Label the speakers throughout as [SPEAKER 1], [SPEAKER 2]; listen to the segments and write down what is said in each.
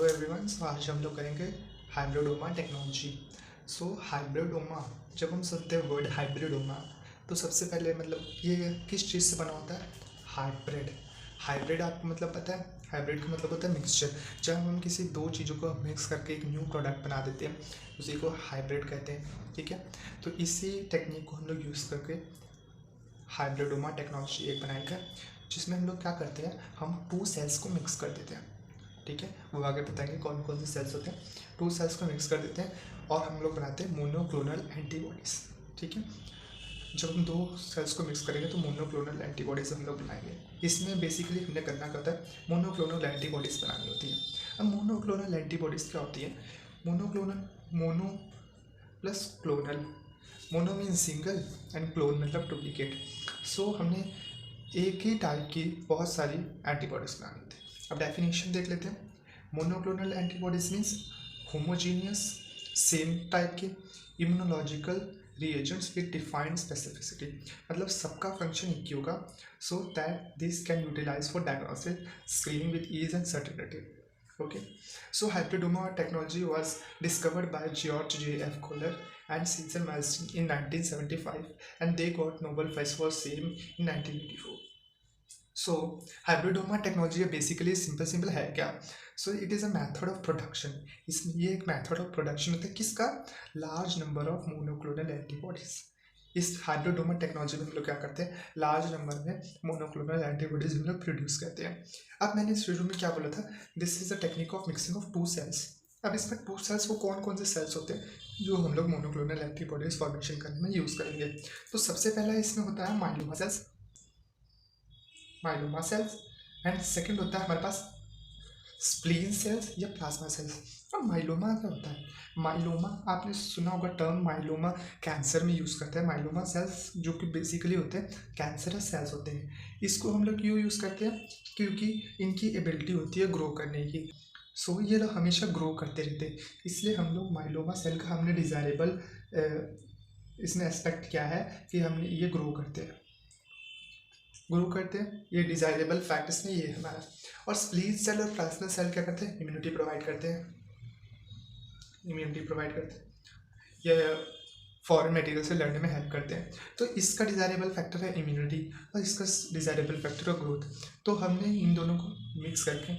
[SPEAKER 1] Hello everyone. आज हम लोग करेंगे हाइब्रिडोमा टेक्नोलॉजी। हाइब्रिडोमा, जब हम सुनते हैं वर्ड हाइब्रिडोमा तो सबसे पहले मतलब ये किस चीज़ से बना होता है? हाइब्रिड। हाइब्रिड आपको मतलब पता है? हाइब्रिड का मतलब होता है मिक्सचर। जब हम किसी दो चीज़ों को मिक्स करके एक न्यू प्रोडक्ट बना देते हैं उसी को हाइब्रिड कहते हैं। ठीक है, तो इसी टेक्निक को हम लोग यूज़ करके हाइब्रिडोमा टेक्नोलॉजी एक बनाएगा, जिसमें हम लोग क्या करते हैं, हम टू सेल्स को मिक्स कर देते हैं। ठीक है, वो आगे बताएंगे कौन कौन से सेल्स होते हैं। टू सेल्स को मिक्स कर देते हैं और हम लोग बनाते हैं मोनोक्लोनल एंटीबॉडीज़। ठीक है, जब हम दो सेल्स को मिक्स करेंगे तो मोनोक्लोनल एंटीबॉडीज़ हम लोग बनाएंगे। इसमें बेसिकली हमने करना क्या होता है, मोनोक्लोनल एंटीबॉडीज़ बनानी होती है। अब मोनोक्लोनल एंटीबॉडीज़ क्या होती है? Monoclonal, mono plus clonal. Mono mean single and clone मतलब डुप्लीकेट। हमने एक ही टाइप की बहुत सारी एंटीबॉडीज़ बनानी थी। अब डेफिनेशन देख लेते हैं। Monoclonal antibodies means homogeneous, same type के immunological reagents with defined specificity. मतलब सबका फंक्शन एक ही होगा, so that this can utilise for diagnosis screening with ease and certainty. Okay, so hybridoma technology was discovered by George J.F. Kohler and Cecil Malmsteen in 1975, and they got Nobel Prize for same in 1984. So hybridoma technology basically simple है क्या? It is a method of production. इसमें ये एक method of production होता है किसका? Large number of monoclonal antibodies. इस hybridoma technology में हम लोग क्या करते हैं, लार्ज नंबर में मोनोक्लोनल एंटीबॉडीज हम लोग प्रोड्यूस करते हैं। अब मैंने इस वीडियो में क्या बोला था, this is a technique of mixing of two cells. अब इसमें टू सेल्स वो कौन कौन से सेल्स होते हैं जो हम लोग मोनोक्लोनल एंटीबॉडीज फॉर्मेशन करने में यूज़ करेंगे? तो सबसे पहला इसमें होता है myeloma sales, myeloma sales. And second होता है हमारे पास स्प्लीन सेल्स या प्लाज्मा सेल्स। अब माइलोमा क्या होता है? माइलोमा आपने सुना होगा टर्म, माइलोमा कैंसर में यूज़ करते हैं। माइलोमा सेल्स जो कि बेसिकली होते हैं कैंसरस सेल्स होते हैं। इसको हम लोग क्यों यूज़ करते हैं? क्योंकि इनकी एबिलिटी होती है ग्रो करने की। ये लोग हमेशा ग्रो करते रहते हैं, इसलिए हम लोग माइलोमा सेल का हमने डिज़ायरेबल इसमें एस्पेक्ट क्या है कि हमने ये ग्रो करते हैं, ये डिजायरेबल फैक्ट इसमें ये है हमारा। और स्प्लीन सेल और प्लाज्मा सेल क्या करते हैं? इम्यूनिटी प्रोवाइड करते हैं, ये फॉरेन मटेरियल से लड़ने में हेल्प करते हैं। तो इसका डिजायरेबल फैक्टर है इम्यूनिटी और इसका डिजायरेबल फैक्टर है ग्रोथ। तो हमने इन दोनों को मिक्स करके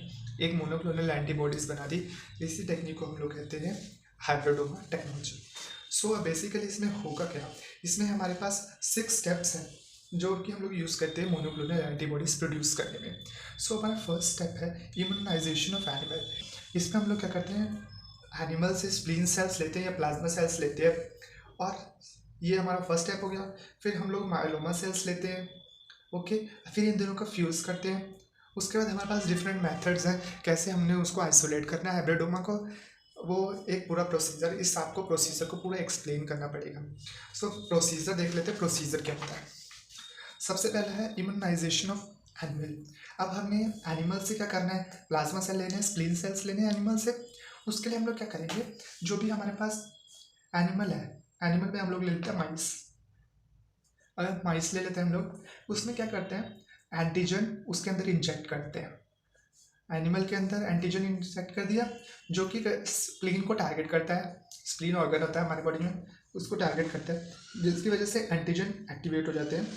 [SPEAKER 1] एक मोनोक्लोनल एंटीबॉडीज बना दी। इसी टेक्निक को हम लोग कहते हैं हाइब्रिडोमा टेक्नोलॉजी। बेसिकली इसमें होगा क्या, इसमें हमारे पास 6 स्टेप्स हैं जो कि हम लोग यूज़ करते हैं मोनोक्लोनल एंटीबॉडीज प्रोड्यूस करने में। हमारा फर्स्ट स्टेप है इम्यूनाइजेशन ऑफ एनिमल। इसमें हम लोग क्या करते हैं, एनिमल से स्प्लीन सेल्स लेते हैं या प्लाज्मा सेल्स लेते हैं, और ये हमारा फर्स्ट स्टेप हो गया। फिर हम लोग माइलोमा सेल्स लेते हैं, ओके, फिर इन दोनों का फ्यूज़ करते हैं। उसके बाद हमारे पास डिफरेंट मेथड्स हैं कैसे हमने उसको आइसोलेट करना है हाइब्रिडोमा को। वो एक पूरा प्रोसीजर, इस आपको प्रोसीजर को पूरा एक्सप्लेन करना पड़ेगा। प्रोसीजर देख लेते हैं, प्रोसीजर क्या होता है। सबसे पहला है इम्यूनाइजेशन ऑफ एनिमल। अब हमें एनिमल से क्या करना है, प्लाज्मा सेल लेने हैं, स्प्लीन सेल्स लेने हैं एनिमल से। उसके लिए हम लोग क्या करेंगे, जो भी हमारे पास एनिमल है, एनिमल में हम लोग ले लेते हैं माइस। अगर माइस ले लेते हैं हम लोग, उसमें क्या करते हैं, एंटीजन उसके अंदर इंजेक्ट करते हैं। एनिमल के अंदर एंटीजन इंजेक्ट कर दिया जो कि स्प्लीन को टारगेट करता है। स्प्लीन ऑर्गन होता है हमारी बॉडी में, उसको टारगेट करता है, जिसकी वजह से एंटीजन एक्टिवेट हो जाते हैं।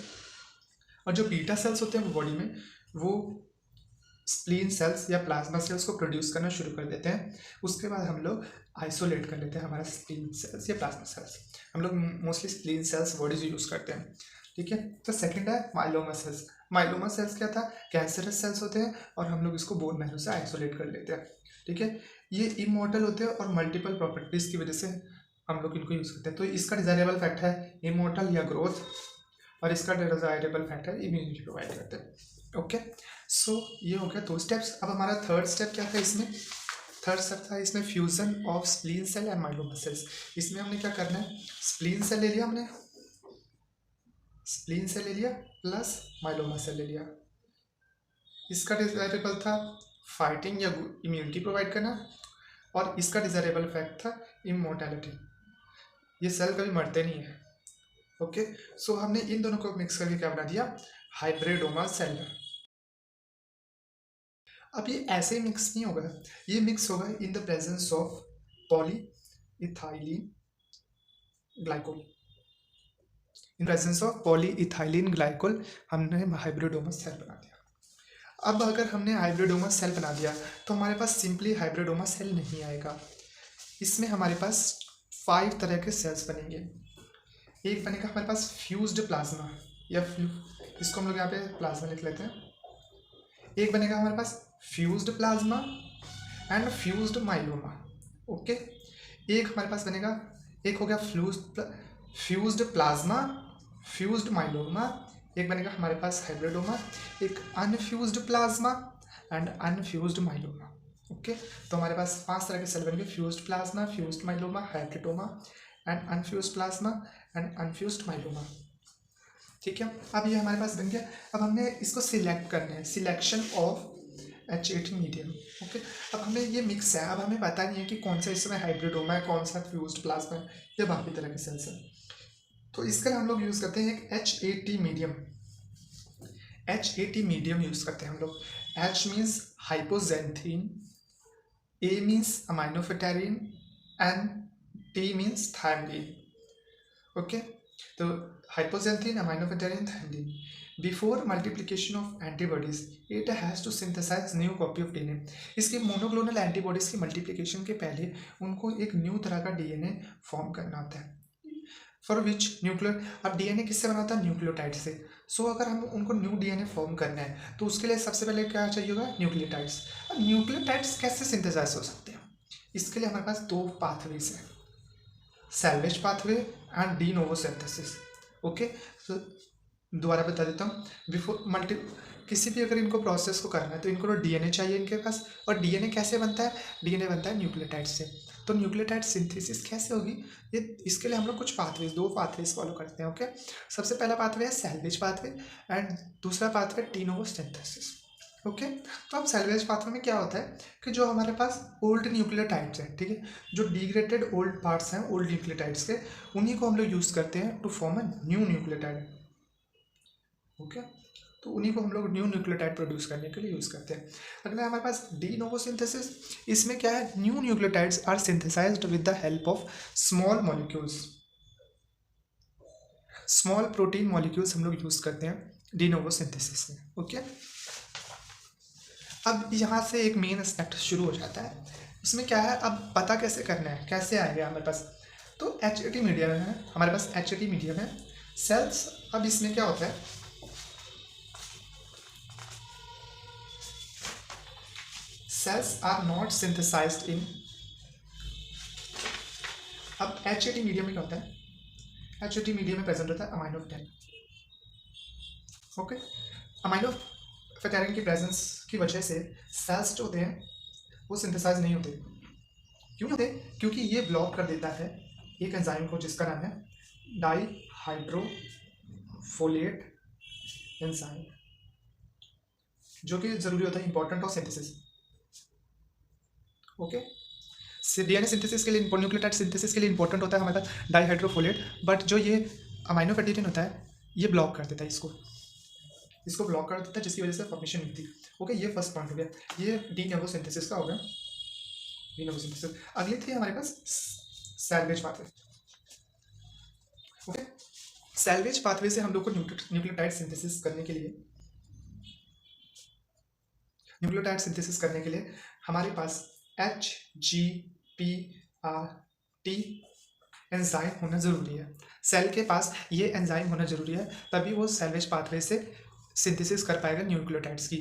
[SPEAKER 1] और जो बीटा सेल्स होते हैं वो बॉडी में, वो स्प्लीन सेल्स या प्लाज्मा सेल्स को प्रोड्यूस करना शुरू कर देते हैं। उसके बाद हम लोग आइसोलेट कर लेते हैं हमारा स्प्लीन सेल्स या प्लाज्मा सेल्स। हम लोग मोस्टली स्प्लीन सेल्स बॉडी से यूज़ करते हैं। ठीक है, तो सेकंड है माइलोमा सेल्स। माइलोमा सेल्स क्या था, कैंसरस सेल्स होते हैं और हम लोग इसको बोन मैरो से आइसोलेट कर लेते हैं। ठीक है, ये इमॉर्टल होते हैं और मल्टीपल प्रॉपर्टीज़ की वजह से हम लोग इनको यूज़ करते हैं। तो इसका डिजायरेबल फैक्ट है इमॉर्टल या ग्रोथ, और इसका डिजायरेबल फैक्टर इम्यूनिटी प्रोवाइड करते हैं। ओके, ये हो गया 2 स्टेप्स। अब हमारा थर्ड स्टेप क्या था इसमें, थर्ड स्टेप था इसमें fusion of spleen cell and myeloma cells. इसमें हमने क्या करना है, स्प्लीन सेल ले लिया हमने, स्प्लीन सेल ले लिया प्लस माइलोमा सेल ले लिया। इसका डिजायरेबल था फाइटिंग या इम्यूनिटी प्रोवाइड करना, और इसका डिजायरेबल फैक्ट था इमोर्टैलिटी, ये सेल कभी मरते नहीं है। ओके, हमने इन दोनों को मिक्स करके क्या बना दिया, हाइब्रिडोमा सेल। अब ये ऐसे ही मिक्स नहीं होगा, ये मिक्स होगा in the presence of polyethylene glycol. In presence of polyethylene glycol हमने हाइब्रिडोमस सेल बना दिया। अब अगर हमने हाइब्रिडोमस सेल बना दिया तो हमारे पास सिंपली हाइब्रिडोमस सेल नहीं आएगा, इसमें हमारे पास 5 तरह के सेल्स बनेंगे। एक बनेगा हमारे पास फ्यूज्ड प्लाज्मा, या इसको हम लोग यहाँ पे प्लाज्मा लिख लेते हैं। एक बनेगा हमारे पास fused plasma and fused myeloma. Okay, एक हमारे पास बनेगा, एक हो गया फ्यूज्ड प्लाज्मा, फ्यूज्ड माइलोमा। एक बनेगा हमारे पास हाइब्रिडोमा, एक unfused plasma and unfused myeloma. Okay, तो हमारे पास 5 तरह के सेल बनेंगे, fused plasma, fused myeloma, hybridoma and unfused plasma and unfused myeloma. ठीक है, अब ये हमारे पास बन गया। अब हमने इसको सिलेक्ट करना है, selection of H18 medium. Okay, अब हमें ये मिक्स है, अब हमें पता नहीं है कि कौन सा इसमें हाइब्रिडोमा है, कौन सा फ्यूज्ड प्लाज्मा है, या बाकी तरह के सेल्स हैं। तो इसका हम लोग यूज़ करते हैं एक H18 medium. H18 medium use करते हैं हम लोग। H means hypoxanthine, A means aminopterin and T means thymine. Okay, तो hypoxanthine, aminopterin, thymine. Before multiplication of antibodies it has to synthesise new copy of DNA. इसकी monoclonal antibodies की multiplication के पहले उनको एक न्यू तरह का डीएनए फॉर्म करना होता है, फॉर विच न्यूक्लियर। अब डीएनए किससे बना होता है? न्यूक्लियोटाइड से। सो अगर हम उनको न्यू डीएनए फॉर्म करना है तो उसके लिए सबसे पहले क्या चाहिए होगा? न्यूक्लियोटाइड्स। अब न्यूक्लियोटाइड्स कैसे सिंथेसाइज हो सकते हैं? इसके लिए हमारे पास 2 पाथवेज हैं, salvage pathway and D novo synthesis. Okay, तो दोबारा बता देता हूँ। बिफोर किसी भी अगर इनको प्रोसेस को करना है तो इनको डीएनए चाहिए इनके पास, और डीएनए कैसे बनता है? डीएनए बनता है न्यूक्लियोटाइड से। तो न्यूक्लियोटाइड सिंथेसिस कैसे होगी? ये इसके लिए हम लोग कुछ पाथवेज, 2 पाथवेज फॉलो करते हैं। ओके, सबसे पहला पाथवे है सैल्वेज पाथवे एंड दूसरा pathway D novo synthesis. Okay, तो अब सैल्वेज पाथवे में क्या होता है कि जो हमारे पास ओल्ड न्यूक्लियोटाइड्स हैं, ठीक है, जो डिग्रेडेड ओल्ड पार्ट्स हैं ओल्ड न्यूक्लियोटाइड्स के, उन्हीं को हम लोग यूज़ करते हैं to form a new nucleotide. Okay, तो उन्हीं को हम लोग न्यू न्यूक्लियोटाइड प्रोड्यूस करने के लिए यूज़ करते हैं। अगला हमारे पास डी नोवो सिंथेसिस। इसमें क्या है? New nucleotides are synthesized with the help of small molecules, small protein molecules हम लोग यूज़ करते हैं डी नोवो सिंथेसिस में। ओके, अब यहाँ से एक मेन एस्पेक्ट शुरू हो जाता है। उसमें क्या है, अब पता कैसे करना है, कैसे आएगा हमारे पास? तो H18 मीडियम है हमारे पास, H18 मीडियम है सेल्स। अब इसमें क्या होता है, cells are not synthesized in। अब H18 मीडियम में क्या होता है? H18 मीडियम में प्रेजेंट होता है अमाइनोफेटेरिन। ओके, अमाइनोफेटेरिन की प्रेजेंस की वजह से सेल्स जो होते हैं वो सिंथेसाइज नहीं होते। क्यों होते? क्योंकि ये ब्लॉक कर देता है एक एंजाइम को जिसका नाम है डाईहाइड्रोफोलेट एंजाइम, जो कि जरूरी होता है important of synthesis. Okay, DNA synthesis के लिए, न्यूक्लियोटाइड सिंथेसिस के लिए इंपॉर्टेंट होता है हमारे पास डाईहाइड्रोफोलेट, बट जो ये अमाइनोफेटेरिन होता है ये ब्लॉक कर देता है, इसको ब्लॉक कर देता है, जिसकी वजह से फॉर्मेशन नहीं होती। ओके, ये फर्स्ट पॉइंट हो गया, ये डी नोवो सिंथेसिस का हो गया, डी नोवो सिंथेसिस। अगली थी हमारे पास salvage pathway. Okay, salvage pathway से हम लोग को न्यूक्लियोटाइड सिंथेसिस करने के लिए हमारे पास HGPRT एंजाइम होना ज़रूरी है। सेल के पास ये एंजाइम होना ज़रूरी है, तभी वो सैल्वेज पाथवे से सिंथेसिस कर पाएगा न्यूक्लियोटाइड्स की।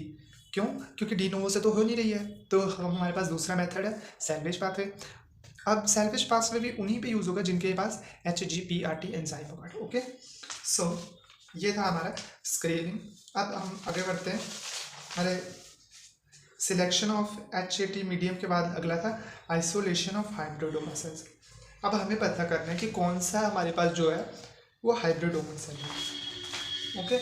[SPEAKER 1] क्यों? क्योंकि डी नोवो से तो हो नहीं रही है, तो हमारे पास दूसरा मेथड है सैल्वेज पाथवे। अब सैल्वेज पाथवे भी उन्हीं पे यूज़ होगा जिनके पास HGPRT एंजाइम होगा। ओके, सो ये था हमारा स्क्रीनिंग। अब हम आगे बढ़ते हैं। हमारे सिलेक्शन ऑफ H18 मीडियम के बाद अगला था आइसोलेशन ऑफ हाइब्रिडोमा सेल्स। अब हमें पता करना है कि कौन सा हमारे पास जो है वो हाइब्रिडोमा सेल है। ओके,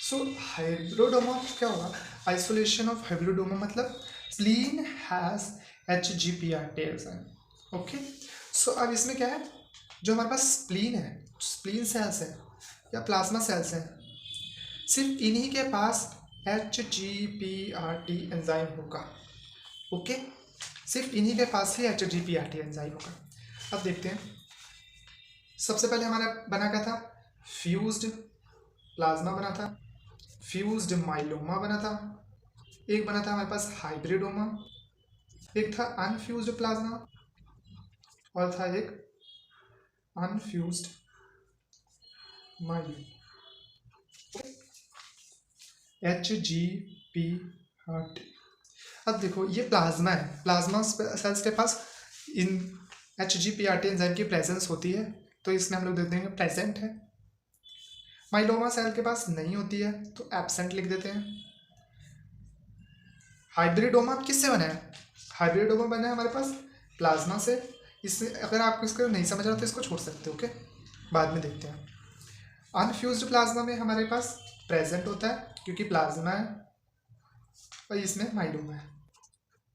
[SPEAKER 1] सो हाइब्रिडोमा क्या होगा? आइसोलेशन ऑफ हाइब्रिडोमा मतलब spleen has HGPRT enzyme. Okay, so अब इसमें क्या है, जो हमारे पास स्प्लीन है, स्प्लीन सेल्स है या प्लाज्मा सेल्स हैं, सिर्फ इन्हीं के पास HGPRT एंजाइम होगा। ओके, सिर्फ इन्हीं के पास ही HGPRT एंजाइम होगा। अब देखते हैं, सबसे पहले हमारा बना क्या था, फ्यूज्ड प्लाज्मा बना था, फ्यूज्ड माइलोमा बना था, एक बना था हमारे पास हाइब्रिडोमा, एक था अनफ्यूज्ड प्लाज्मा और था एक अनफ्यूज्ड माइलोमा। HGPRT। अब देखो ये प्लाज्मा है, प्लाज्मा सेल्स के पास इन HGPRT एंजाइम की प्रेजेंस होती है, तो इसमें हम लोग देख देंगे प्रेजेंट है। माइलोमा सेल के पास नहीं होती है तो एब्सेंट लिख देते हैं। हाइब्रिडोमा किससे बना है, हाइब्रिडोमा बना है हमारे पास प्लाज्मा से। इससे अगर आपको इसको नहीं समझ रहा तो इसको छोड़ सकते हो, ओके, बाद में देखते हैं। अनफ्यूज्ड प्लाज्मा में हमारे पास प्रेजेंट होता है क्योंकि प्लाज्मा है, और इसमें माइलोमा है।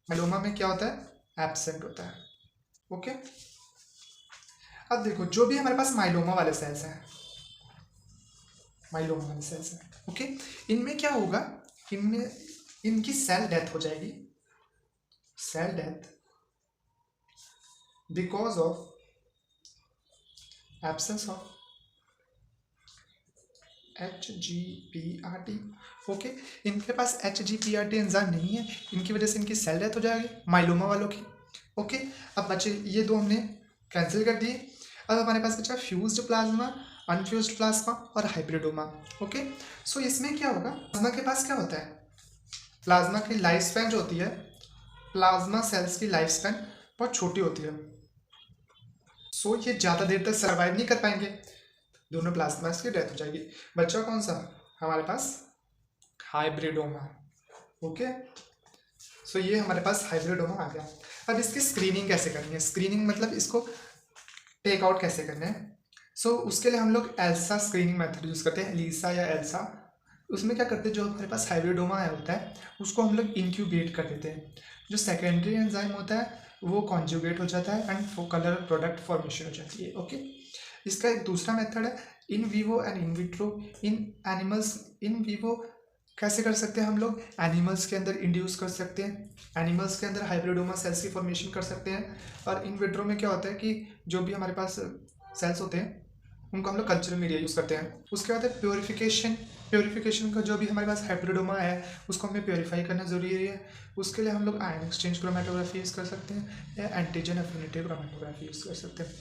[SPEAKER 1] माइलोमा में क्या होता है, एब्सेंट होता है। ओके, अब देखो जो भी हमारे पास माइलोमा वाले सेल्स हैं, माइलोमा वाले सेल्स हैं, ओके, इनमें क्या होगा, इनमें इनकी सेल डेथ हो जाएगी, cell death because of absence of HGPRT। Okay, इनके पास HGPRT एंजाइम नहीं है, इनकी वजह से इनकी सेल डेथ हो जाएगी माइलोमा वालों की। ओके, अब बचे ये दो हमने कैंसिल कर दिए। अब हमारे पास बचा फ्यूज्ड प्लाज्मा, अनफ्यूज्ड प्लाज्मा और हाइब्रिडोमा। ओके, सो इसमें क्या होगा, प्लाज्मा के पास क्या होता है, प्लाज्मा की लाइफ स्पैन जो होती है, प्लाज्मा सेल्स की लाइफ स्पैन बहुत छोटी होती है, सो ये ज़्यादा देर तक सर्वाइव नहीं कर पाएंगे, दोनों प्लाज्मास की डेथ हो जाएगी। बच्चा कौन सा, हमारे पास हाइब्रिडोमा। ओके, सो ये हमारे पास हाइब्रिडोमा आ गया। अब इसकी स्क्रीनिंग कैसे करनी है, स्क्रीनिंग मतलब इसको टेक आउट कैसे करना है। सो उसके लिए हम लोग एल्सा स्क्रीनिंग मेथड यूज़ करते हैं, एलिसा या एल्सा। उसमें क्या करते हैं, जो हमारे पास हाइब्रिडोमा होता है उसको हम लोग इंक्यूबेट कर देते हैं, जो सेकेंडरी एंजाइम होता है वो कॉन्जुगेट हो जाता है एंड कलर प्रोडक्ट फॉर्मेशन हो जाती है। ओके, इसका एक दूसरा मेथड है in vivo and in vitro. In animals, in vivo कैसे कर सकते हैं हम लोग, एनिमल्स के अंदर इंड्यूस कर सकते हैं, एनिमल्स के अंदर हाइब्रिडोमा सेल्स की फॉर्मेशन कर सकते हैं। और इन विट्रो में क्या होता है कि जो भी हमारे पास सेल्स होते हैं उनको हम लोग कल्चरल मीडिया यूज़ करते हैं। उसके बाद है प्योरीफिकेशन। प्योरीफिकेशन का जो भी हमारे पास हाइब्रिडोमा है उसको हमें प्योरीफाई करना ज़रूरी है। उसके लिए हम लोग आयन एक्सचेंज क्रोमेटोग्राफी यूज़ कर सकते हैं या एंटीजन एफिनिटी क्रोमेटोग्राफी यूज़ कर सकते हैं।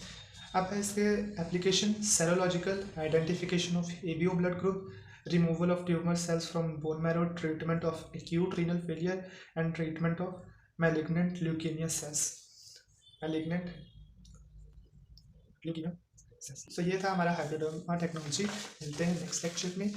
[SPEAKER 1] अब है इसके application, serological identification of ABO blood group, removal of tumour cells from bone marrow, treatment of acute renal failure and treatment of malignant leukaemia cells, malignant leukaemia cells. तो ये था हमारा हाइब्रिडोमा टेक्नोलॉजी। मिलते हैं नेक्स्ट लेक्चर में।